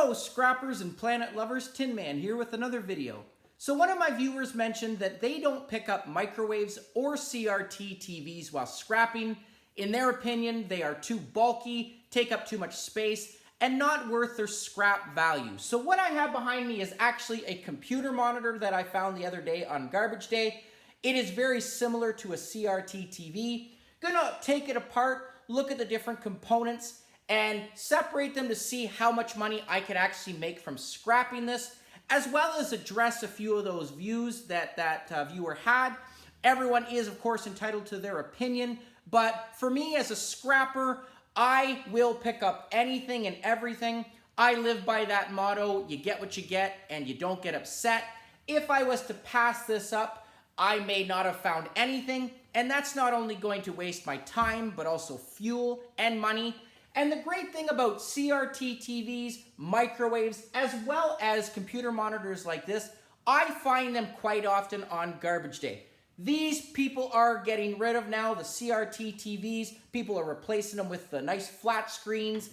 Hello scrappers and planet lovers, Tin Man here with another video. So one of my viewers mentioned that they don't pick up microwaves or CRT TVs while scrapping. In their opinion, they are too bulky, take up too much space, and not worth their scrap value. So what I have behind me is actually a computer monitor that I found the other day on garbage day. It is very similar to a CRT TV. Gonna take it apart, look at the different components, and separate them to see how much money I could actually make from scrapping this, as well as address a few of those views that viewer had. Everyone is, of course, entitled to their opinion, but for me as a scrapper, I will pick up anything and everything. I live by that motto, you get what you get and you don't get upset. If I was to pass this up, I may not have found anything, and that's not only going to waste my time, but also fuel and money. And the great thing about CRT TVs, microwaves, as well as computer monitors like this, I find them quite often on garbage day. These people are getting rid of now the CRT TVs. People are replacing them with the nice flat screens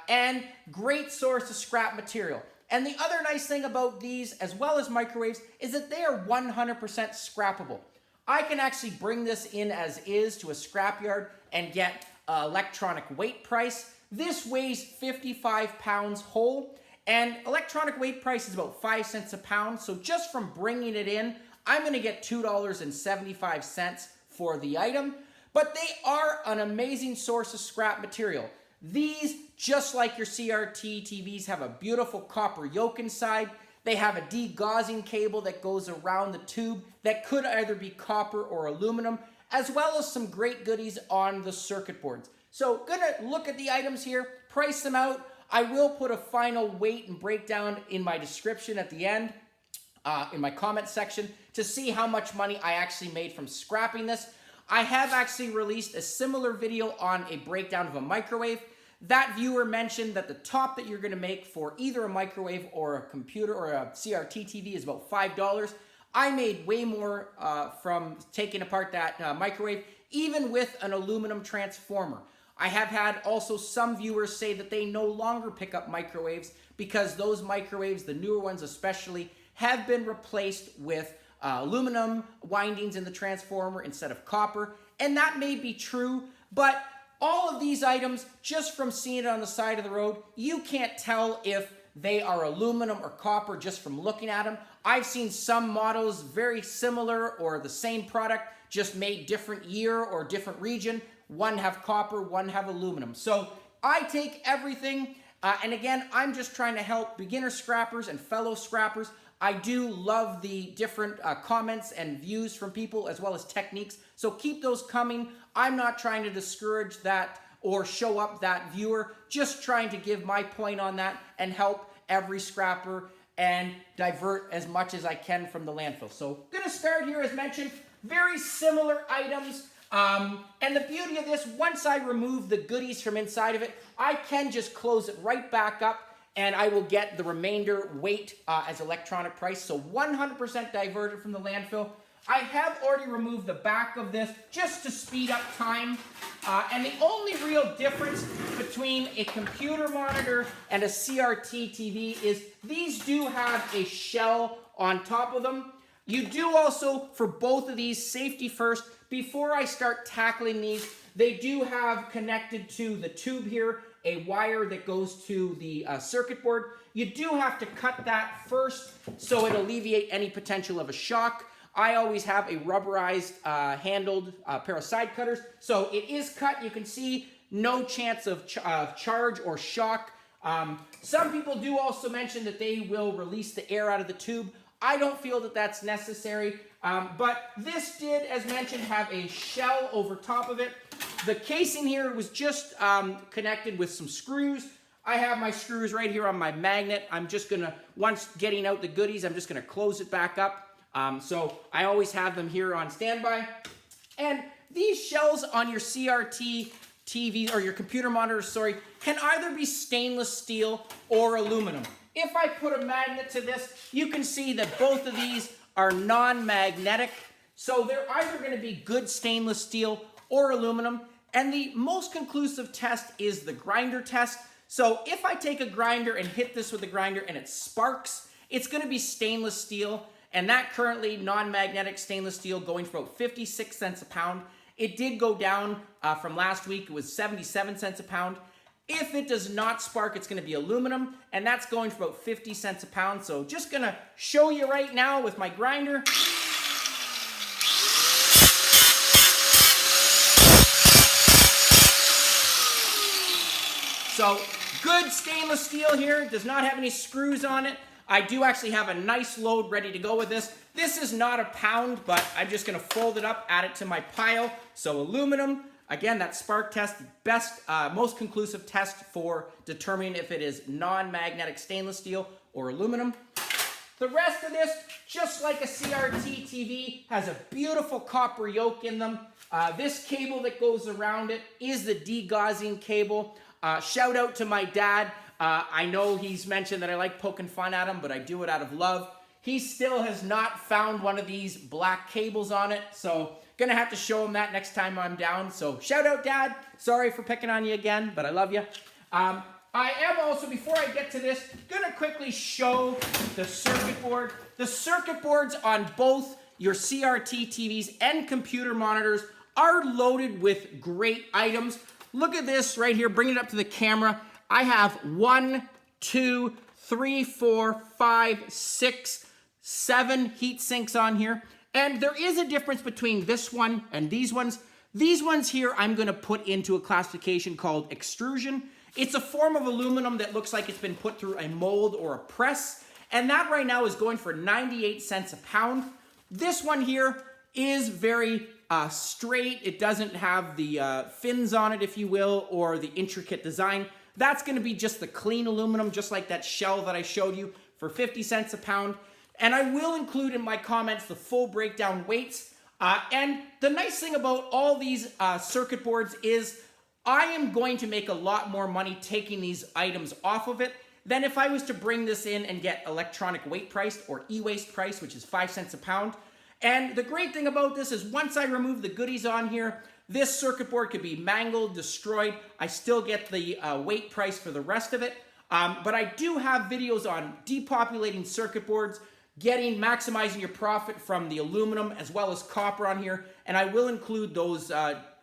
and great source of scrap material. And the other nice thing about these, as well as microwaves, is that they are 100% scrappable. I can actually bring this in as is to a scrapyard and get electronic weight price. This weighs 55 pounds whole, and electronic weight price is about 5 cents a pound. So just from bringing it in, I'm going to get $2.75 for the item. But they are an amazing source of scrap material. These, just like your CRT TVs, have a beautiful copper yoke inside. They have a degaussing cable that goes around the tube that could either be copper or aluminum, as well as some great goodies on the circuit boards. So gonna look at the items here, price them out. I will put a final weight and breakdown in my description at the end, in my comment section, to see how much money I actually made from scrapping this. I have actually released a similar video on a breakdown of a microwave. That viewer mentioned that the top that you're gonna make for either a microwave or a computer or a CRT TV is about $5. I made way more from taking apart that microwave, even with an aluminum transformer. I have had also some viewers say that they no longer pick up microwaves because those microwaves, the newer ones especially, have been replaced with aluminum windings in the transformer instead of copper. And that may be true, but all of these items, just from seeing it on the side of the road, you can't tell if they are aluminum or copper just from looking at them. I've seen some models very similar or the same product, just made different year or different region. One have copper, one have aluminum. So I take everything, and again, I'm just trying to help beginner scrappers and fellow scrappers. I do love the different comments and views from people, as well as techniques. So keep those coming. I'm not trying to discourage that or show up that viewer, just trying to give my point on that and help every scrapper and divert as much as I can from the landfill. So gonna start here, as mentioned, very similar items. And the beauty of this, once I remove the goodies from inside of it, I can just close it right back up and I will get the remainder weight as electronic price. So 100% diverted from the landfill. I have already removed the back of this just to speed up time. And the only real difference between a computer monitor and a CRT TV is these do have a shell on top of them. You do also, for both of these, safety first, before I start tackling these, they do have connected to the tube here a wire that goes to the circuit board. You do have to cut that first so it alleviate any potential of a shock. I always have a rubberized handled pair of side cutters. So it is cut. You can see no chance of charge or shock. Some people do also mention that they will release the air out of the tube. I don't feel that that's necessary, but this did, as mentioned, have a shell over top of it. The casing here was just connected with some screws. I have my screws right here on my magnet. I'm just gonna, once getting out the goodies, I'm just gonna close it back up. So I always have them here on standby. And these shells on your CRT TV or your computer monitor, sorry, can either be stainless steel or aluminum. If I put a magnet to this, you can see that both of these are non-magnetic. So they're either going to be good stainless steel or aluminum. And the most conclusive test is the grinder test. So if I take a grinder and hit this with a grinder and it sparks, it's going to be stainless steel. And that currently non-magnetic stainless steel going for about 56 cents a pound. It did go down from last week. It was 77 cents a pound. If it does not spark, it's going to be aluminum, and that's going for about 50 cents a pound. So just going to show you right now with my grinder. So good stainless steel here, does not have any screws on it. I do actually have a nice load ready to go with this. This is not a pound, but I'm just going to fold it up, add it to my pile. So aluminum. Again, that spark test, best, most conclusive test for determining if it is non-magnetic stainless steel or aluminum. The rest of this, just like a CRT TV, has a beautiful copper yoke in them. This cable that goes around it is the degaussing cable. Shout out to my dad. I know he's mentioned that I like poking fun at him, but I do it out of love. He still has not found one of these black cables on it, so gonna have to show him that next time I'm down. So shout out, Dad. Sorry for picking on you again, but I love you. I am also, before I get to this, gonna quickly show the circuit board. The circuit boards on both your CRT TVs and computer monitors are loaded with great items. Look at this right here, bring it up to the camera. I have 1, 2, 3, 4, 5, 6, 7 heat sinks on here. And there is a difference between this one and these ones. These ones here I'm going to put into a classification called extrusion. It's a form of aluminum that looks like it's been put through a mold or a press. And that right now is going for 98 cents a pound. This one here is very straight. It doesn't have the fins on it, if you will, or the intricate design. That's going to be just the clean aluminum, just like that shell that I showed you, for 50 cents a pound. And I will include in my comments the full breakdown weights. And the nice thing about all these circuit boards is I am going to make a lot more money taking these items off of it than if I was to bring this in and get electronic weight priced or e-waste price, which is 5 cents a pound. And the great thing about this is once I remove the goodies on here, this circuit board could be mangled, destroyed. I still get the weight price for the rest of it. But I do have videos on depopulating circuit boards, maximizing your profit from the aluminum as well as copper on here, and I will include those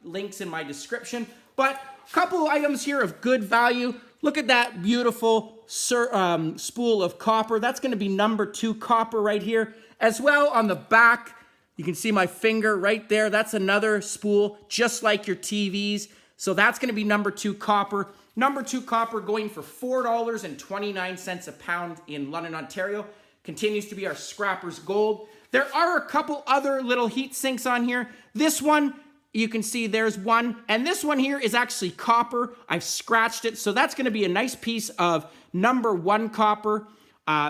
links in my description. But a couple of items here of good value. Look at that beautiful spool of copper. That's going to be number 2 copper right here. As well on the back, you can see my finger right there. That's another spool, just like your TVs. So that's going to be number 2 copper. Number 2 copper going for $4.29 a pound in London, Ontario. Continues to be our scrapper's gold. There are a couple other little heat sinks on here. This one, you can see there's one. And this one here is actually copper. I've scratched it. So that's going to be a nice piece of number 1 copper.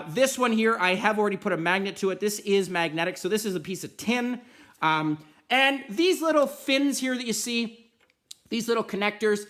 This one here, I have already put a magnet to it. This is magnetic. So this is a piece of tin. And these little fins here that you see, these little connectors,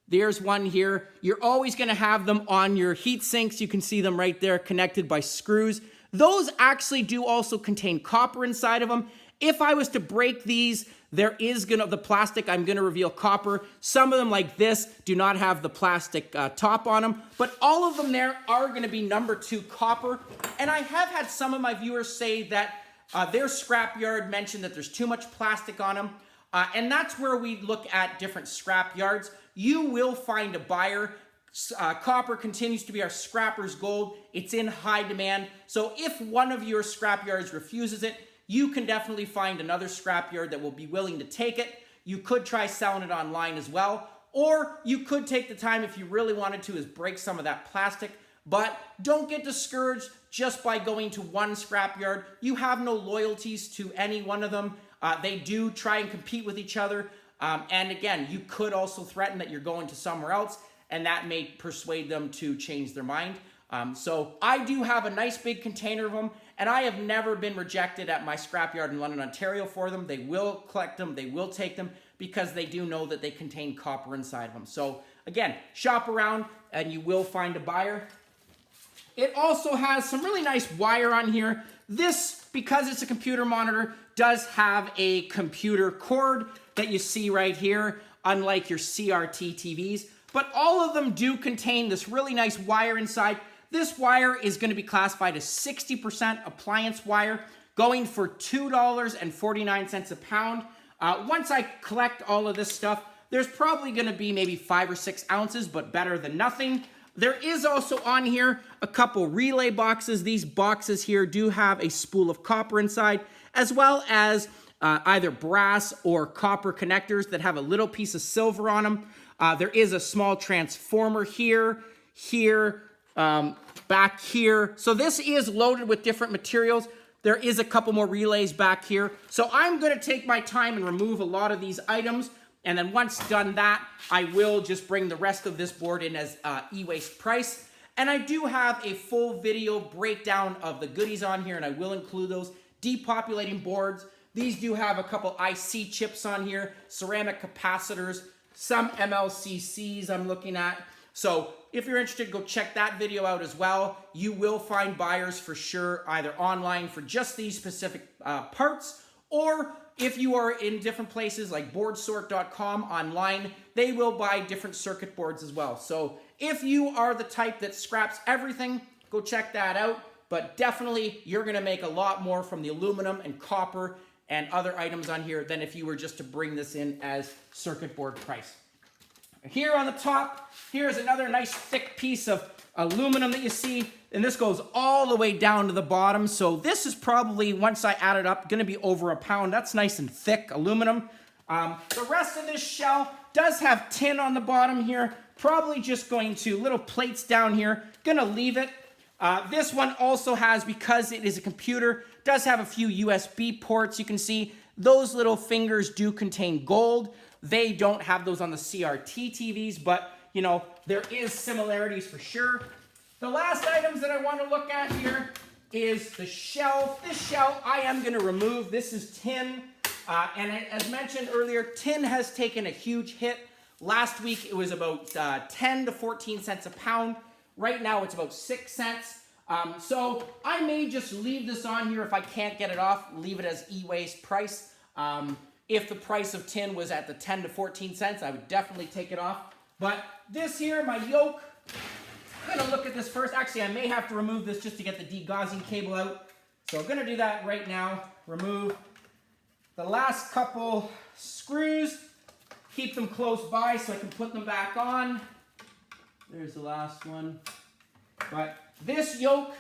there's one here. You're always going to have them on your heat sinks. You can see them right there connected by screws. Those actually do also contain copper inside of them. If I was to break these, there is the plastic, I'm going to reveal copper. Some of them like this do not have the plastic top on them, but all of them there are going to be number 2 copper. And I have had some of my viewers say that their scrapyard mentioned that there's too much plastic on them. And that's where we look at different scrap yards. You will find a buyer. Copper continues to be our scrapper's gold. It's in high demand. So if one of your scrap yards refuses it, you can definitely find another scrap yard that will be willing to take it. You could try selling it online as well. Or you could take the time, if you really wanted to, is break some of that plastic. But don't get discouraged just by going to one scrap yard. You have no loyalties to any one of them. They do try and compete with each other. And again, you could also threaten that you're going to somewhere else, and that may persuade them to change their mind. So I do have a nice big container of them, and I have never been rejected at my scrapyard in London, Ontario for them. They will collect them, they will take them, because they do know that they contain copper inside of them. So again, shop around and you will find a buyer. It also has some really nice wire on here. This, because it's a computer monitor, does have a computer cord that you see right here, unlike your CRT TVs. but all of them do contain this really nice wire inside. This wire is going to be classified as 60% appliance wire, going for $2.49 a pound. Once I collect all of this stuff, there's probably going to be maybe 5 or 6 ounces, but better than nothing. There is also on here a couple relay boxes. These boxes here do have a spool of copper inside, as well as either brass or copper connectors that have a little piece of silver on them. There is a small transformer here, back here. So this is loaded with different materials. There is a couple more relays back here. So I'm going to take my time and remove a lot of these items. And then once done that, I will just bring the rest of this board in as e-waste price. And I do have a full video breakdown of the goodies on here, and I will include those. Depopulating boards. These do have a couple IC chips on here, ceramic capacitors, some MLCCs I'm looking at. So if you're interested, go check that video out as well. You will find buyers for sure, either online for just these specific parts, or if you are in different places like boardsort.com online, they will buy different circuit boards as well. So if you are the type that scraps everything, go check that out. But definitely, you're going to make a lot more from the aluminum and copper and other items on here than if you were just to bring this in as circuit board price. Here on the top, here's another nice thick piece of aluminum that you see, and this goes all the way down to the bottom. So this is probably, once I add it up, going to be over a pound. That's nice and thick aluminum. The rest of this shell does have tin on the bottom here. Probably just going to, little plates down here. Gonna leave it. This one also has, because it is a computer, does have a few USB ports. You can see those little fingers do contain gold. They don't have those on the CRT TVs, but you know, there is similarities for sure. The last items that I want to look at here is the shelf. This shelf I am going to remove. This is tin, and as mentioned earlier, tin has taken a huge hit. Last week it was about 10 to 14 cents a pound. Right now it's about 6 cents. So I may just leave this on here if I can't get it off, leave it as e-waste price. If the price of tin was at the 10 to 14 cents, I would definitely take it off. But this here, my yoke, I'm gonna look at this first. Actually, I may have to remove this just to get the degaussing cable out. So I'm gonna do that right now. Remove the last couple screws, keep them close by so I can put them back on. There's the last one. But this yoke,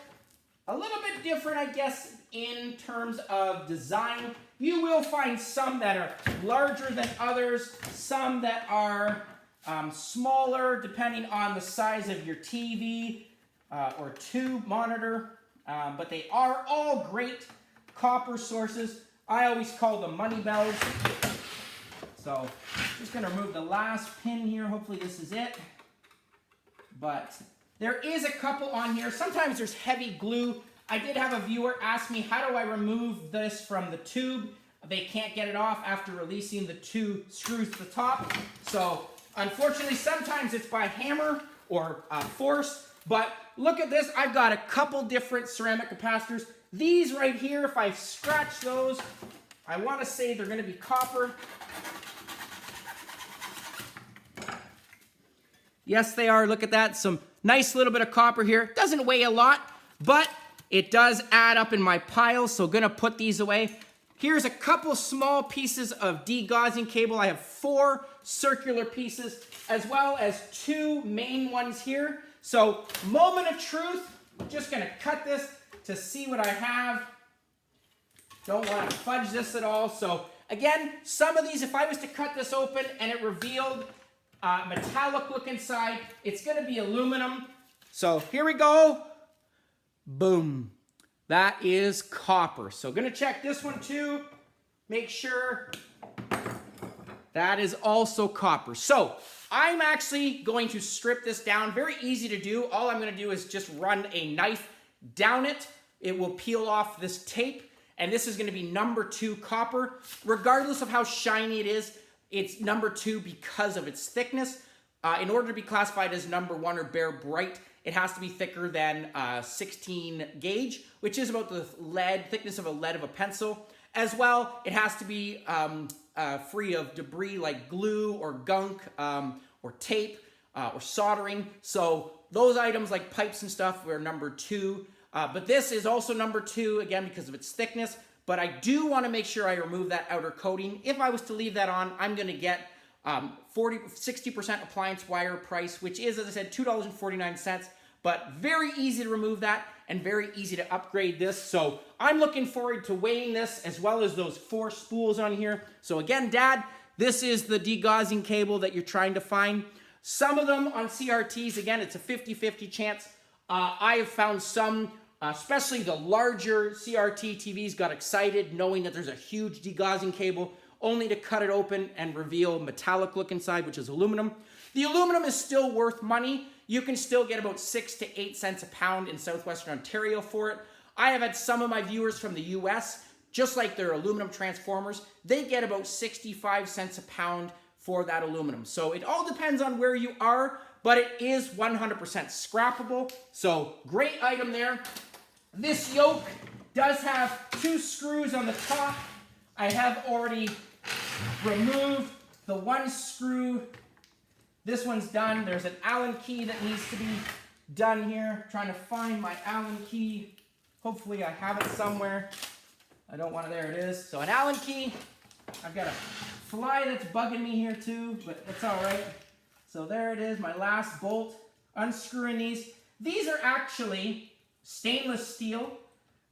a little bit different, I guess, in terms of design. You will find some that are larger than others, some that are smaller, depending on the size of your TV or tube monitor. But they are all great copper sources. I always call them money bells. So just going to remove the last pin here. Hopefully this is it. But there is a couple on here. Sometimes there's heavy glue. I did have a viewer ask me, how do I remove this from the tube? They can't get it off after releasing the 2 screws to the top. So unfortunately, sometimes it's by hammer or force. But look at this. I've got a couple different ceramic capacitors. These right here, if I scratch those, I want to say they're going to be copper. Yes, they are. Look at that. Some nice little bit of copper here. Doesn't weigh a lot, but it does add up in my pile, so going to put these away. Here's a couple small pieces of degaussing cable. I have 4 circular pieces, as well as 2 main ones here. So, moment of truth. I'm just going to cut this to see what I have. Don't want to fudge this at all. So, again, some of these, if I was to cut this open and it revealed metallic look inside, it's going to be aluminum. So here we go. Boom. That is copper. So going to check this one too. Make sure that is also copper. So I'm actually going to strip this down. Very easy to do. All I'm going to do is just run a knife down it. It will peel off this tape. And this is going to be number 2 copper. Regardless of how shiny it is, it's number 2 because of its thickness. In order to be classified as number 1 or bare bright, it has to be thicker than 16 gauge, which is about the thickness of a lead of a pencil. As well, it has to be free of debris like glue or gunk or tape. or soldering. So those items like pipes and stuff were number 2. But this is also number 2, again, because of its thickness. But I do want to make sure I remove that outer coating. If I was to leave that on, I'm going to get 60% appliance wire price, which is, as I said, $2.49. But very easy to remove that and very easy to upgrade this. So I'm looking forward to weighing this, as well as those 4 spools on here. So again, Dad, this is the degaussing cable that you're trying to find. Some of them on CRTs, again, it's a 50-50 chance. I have found some, especially the larger CRT TVs, got excited knowing that there's a huge degaussing cable, only to cut it open and reveal metallic look inside, which is aluminum. The aluminum is still worth money. You can still get about 6 to 8 cents a pound in southwestern Ontario for it. I have had some of my viewers from the US, just like their aluminum transformers, they get about 65 cents a pound for that aluminum. So it all depends on where you are, but it is 100% scrappable. So great item there. This yoke does have 2 screws on the top. I have already removed the 1 screw. This one's done. There's an Allen key that needs to be done here. I'm trying to find my Allen key. Hopefully I have it somewhere. I don't want it. There it is. So an Allen key. I've got a fly that's bugging me here too, but it's all right. So there it is, my last bolt. Unscrewing these. These are actually stainless steel,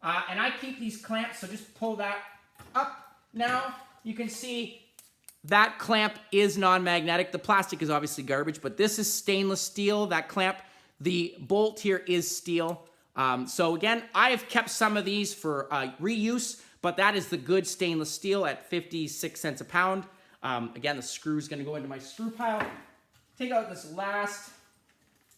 and I keep these clamps, so just pull that up. Now you can see that clamp is non-magnetic. The plastic is obviously garbage, but this is stainless steel, that clamp. The bolt here is steel. So again, I have kept some of these for reuse, but that is the good stainless steel at 56 cents a pound. Again, the screw is going to go into my screw pile. Take out this last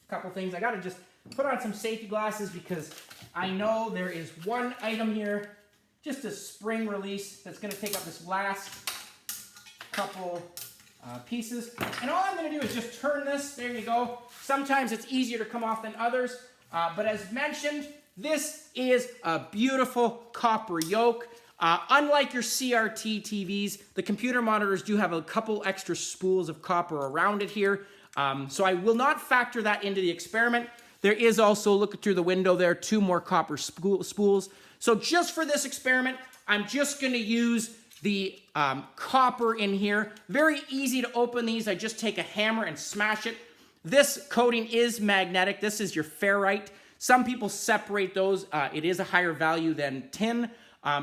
couple things. I got to just put on some safety glasses because I know there is one item here, just a spring release, that's going to take up this last couple pieces. And all I'm going to do is just turn this. There you go. Sometimes it's easier to come off than others. But as mentioned, this is a beautiful copper yoke. Unlike your CRT TVs, the computer monitors do have a couple extra spools of copper around it here. So I will not factor that into the experiment. There is also, look through the window there, 2 more copper spools. So just for this experiment, I'm just going to use the copper in here. Very easy to open these. I just take a hammer and smash it. This coating is magnetic. This is your ferrite. Some people separate those. It is a higher value than tin.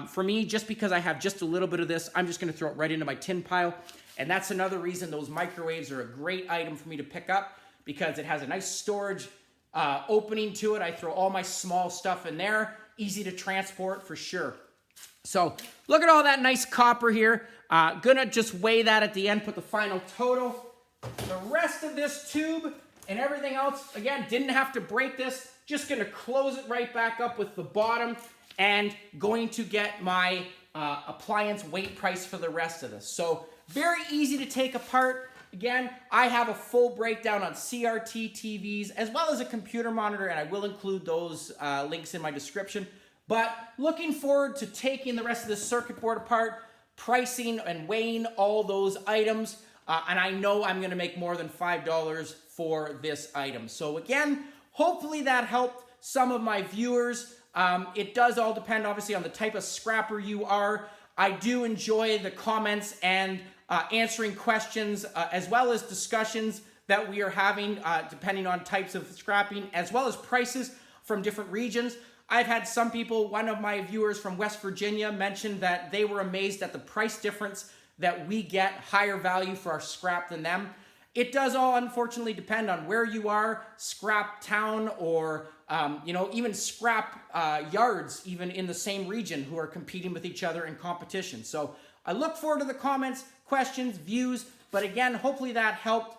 For me, just because I have just a little bit of this, I'm just going to throw it right into my tin pile. And that's another reason those microwaves are a great item for me to pick up, because it has a nice storage opening to it. I throw all my small stuff in there. Easy to transport for sure. So look at all that nice copper here. Gonna just weigh that at the end, put the final total. The rest of this tube and everything else, again, didn't have to break this. Just gonna close it right back up with the bottom and going to get my appliance weight price for the rest of this. So very easy to take apart. Again, I have a full breakdown on CRT TVs as well as a computer monitor, and I will include those links in my description. But looking forward to taking the rest of this circuit board apart, pricing and weighing all those items. And I know I'm going to make more than $5 for this item. So again, hopefully that helped some of my viewers. It does all depend, obviously, on the type of scrapper you are. I do enjoy the comments and answering questions, as well as discussions that we are having, depending on types of scrapping, as well as prices from different regions. I've had some people, one of my viewers from West Virginia mentioned that they were amazed at the price difference, that we get higher value for our scrap than them. It does all unfortunately depend on where you are, scrap town, or even scrap yards, even in the same region, who are competing with each other in competition. So I look forward to the comments, questions, views, but again, hopefully that helped.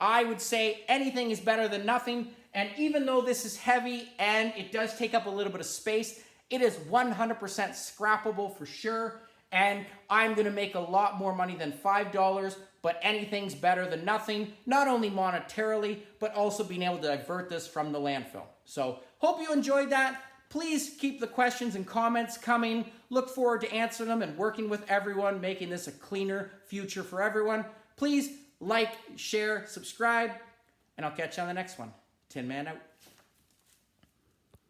I would say anything is better than nothing, and even though this is heavy and it does take up a little bit of space, it is 100% scrappable for sure. And I'm going to make a lot more money than $5, but anything's better than nothing, not only monetarily, but also being able to divert this from the landfill. So hope you enjoyed that. Please keep the questions and comments coming. Look forward to answering them and working with everyone, making this a cleaner future for everyone. Please like, share, subscribe, and I'll catch you on the next one. Tin Man out.